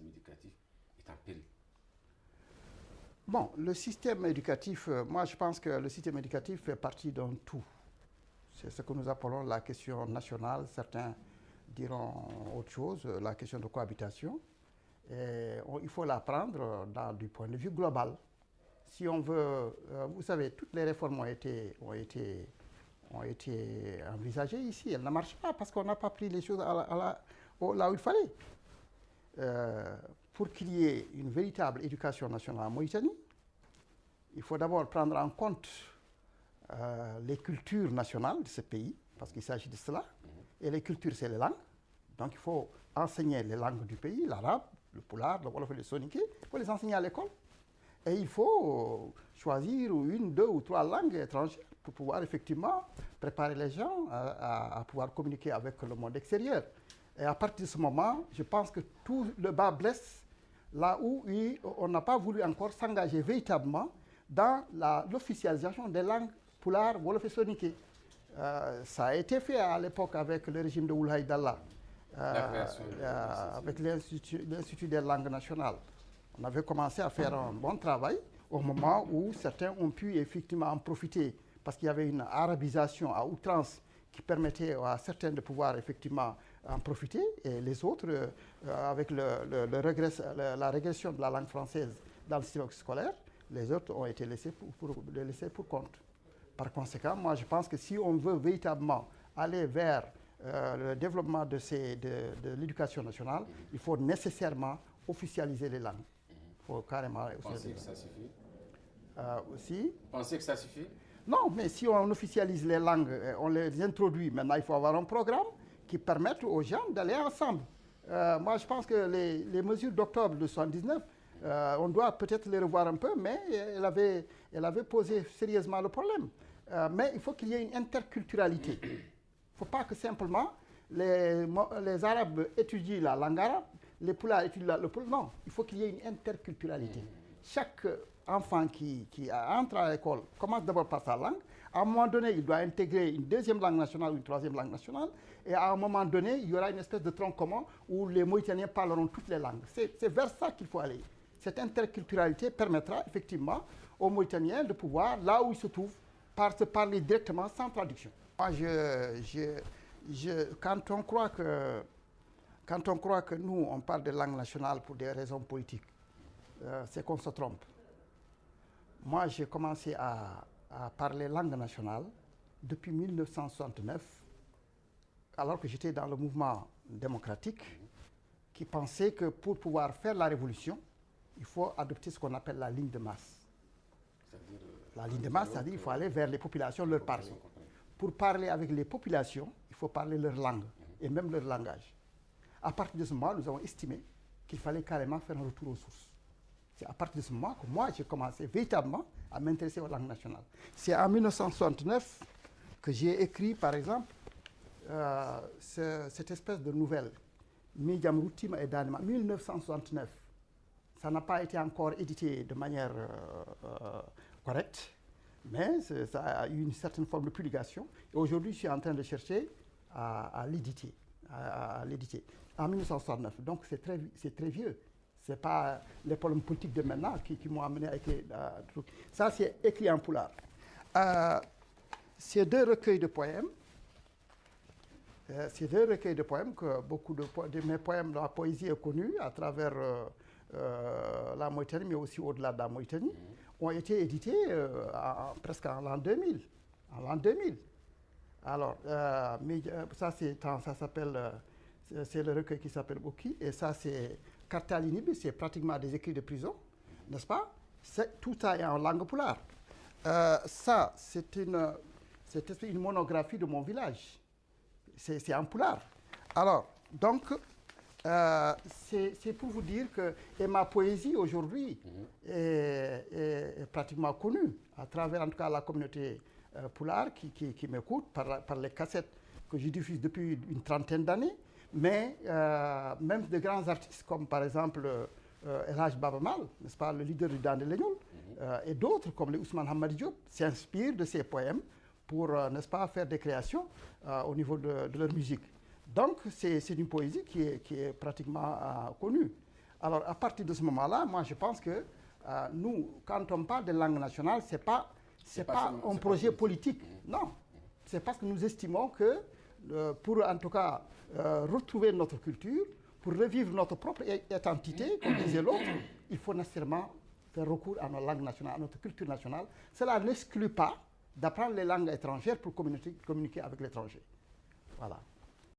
système éducatif est en péril? Bon, le système éducatif, moi je pense que le système éducatif fait partie d'un tout. C'est ce que nous appelons la question nationale, certains diront autre chose, la question de cohabitation. Il faut la prendre du point de vue global. Si on veut, vous savez, toutes les réformes ont été envisagées ici. Elles ne marchent pas parce qu'on n'a pas pris les choses là où il fallait. Pour qu'il y ait une véritable éducation nationale en Mauritanie, il faut d'abord prendre en compte les cultures nationales de ce pays, parce qu'il s'agit de cela. Et les cultures, c'est les langues. Donc il faut enseigner les langues du pays, l'arabe, le pulaar, le wolof et le soninké. Il faut les enseigner à l'école. Et il faut choisir une, deux ou trois langues étrangères pour pouvoir effectivement préparer les gens à pouvoir communiquer avec le monde extérieur. Et à partir de ce moment, je pense que tout le bas blesse là où on n'a pas voulu encore s'engager véritablement dans l'officialisation des langues pulaar, wolof et soninké. Ça a été fait à l'époque avec le régime de Ould Haïdallah, avec l'Institut des langues nationales. On avait commencé à faire un bon travail au moment où certains ont pu effectivement en profiter parce qu'il y avait une arabisation à outrance qui permettait à certains de pouvoir effectivement en profiter et les autres, avec la régression de la langue française dans le système scolaire, les autres ont été laissés pour compte. Par conséquent, moi je pense que si on veut véritablement aller vers le développement de l'éducation nationale, il faut nécessairement officialiser les langues. Il faut carrément... Pensez que ça suffit? Aussi. Pensez que ça suffit? Non, mais si on officialise les langues, on les introduit, maintenant il faut avoir un programme qui permette aux gens d'aller ensemble. Moi je pense que les mesures d'octobre de 1979, on doit peut-être les revoir un peu, mais elle avait posé sérieusement le problème. Mais il faut qu'il y ait une interculturalité. Il ne faut pas que simplement les Arabes étudient la langue arabe, les Pulaars étudient le pulaar. Non, il faut qu'il y ait une interculturalité. Chaque enfant qui entre à l'école commence d'abord par sa langue. À un moment donné, il doit intégrer une deuxième langue nationale ou une troisième langue nationale. Et à un moment donné, il y aura une espèce de tronc commun où les Mauritaniens parleront toutes les langues. C'est vers ça qu'il faut aller. Cette interculturalité permettra effectivement aux Mauritaniens de pouvoir, là où ils se trouvent, se parler directement sans traduction. Moi, quand on croit que nous, on parle de langue nationale pour des raisons politiques, c'est qu'on se trompe. Moi, j'ai commencé à parler langue nationale depuis 1969, alors que j'étais dans le mouvement démocratique qui pensait que pour pouvoir faire la révolution, il faut adopter ce qu'on appelle la ligne de masse. La ligne de masse, c'est-à-dire qu'il faut aller vers les populations, leur parler. Pour parler avec les populations, il faut parler leur langue et même leur langage. À partir de ce moment, nous avons estimé qu'il fallait carrément faire un retour aux sources. C'est à partir de ce moment que moi, j'ai commencé véritablement à m'intéresser aux langues nationales. C'est en 1969 que j'ai écrit, par exemple, cette espèce de nouvelle, Midjam Routima et Danima, 1969. Ça n'a pas été encore édité de manière correcte, mais ça a eu une certaine forme de publication. Et aujourd'hui, je suis en train de chercher à l'éditer. En 1969. Donc c'est très vieux. Ce n'est pas les problèmes politiques de maintenant qui m'ont amené à écrire. Ça, c'est écrit en pulaar. Ces deux recueils de poèmes, que beaucoup de mes poèmes, la poésie est connue à travers la Mauritanie, mais aussi au-delà de la Mauritanie, ont été édités presque en l'an 2000. Alors, ça s'appelle, c'est le recueil qui s'appelle Boki, et ça c'est Kartalinibi, c'est pratiquement des écrits de prison, n'est-ce pas? Tout ça est en langue pulaar. Ça, c'est une monographie de mon village. C'est en pulaar. Alors, donc, c'est pour vous dire que ma poésie aujourd'hui est pratiquement connue à travers en tout cas la communauté pulaar qui m'écoute par les cassettes que je diffuse depuis une trentaine d'années, mais même de grands artistes comme par exemple El Hadj Baba Mal, n'est-ce pas, le leader du Dande Leñol, et d'autres comme les Ousmane Hamadi Diop s'inspirent de ces poèmes pour, n'est-ce pas, faire des créations au niveau de leur musique. Donc c'est une poésie qui est pratiquement connue. Alors, à partir de ce moment-là, moi, je pense que nous, quand on parle de langue nationale, ce n'est pas un projet politique. Non. C'est parce que nous estimons que, pour en tout cas retrouver notre culture, pour revivre notre propre identité, comme disait l'autre, il faut nécessairement faire recours à notre langue nationale, à notre culture nationale. Cela n'exclut pas d'apprendre les langues étrangères pour communiquer avec l'étranger. Voilà.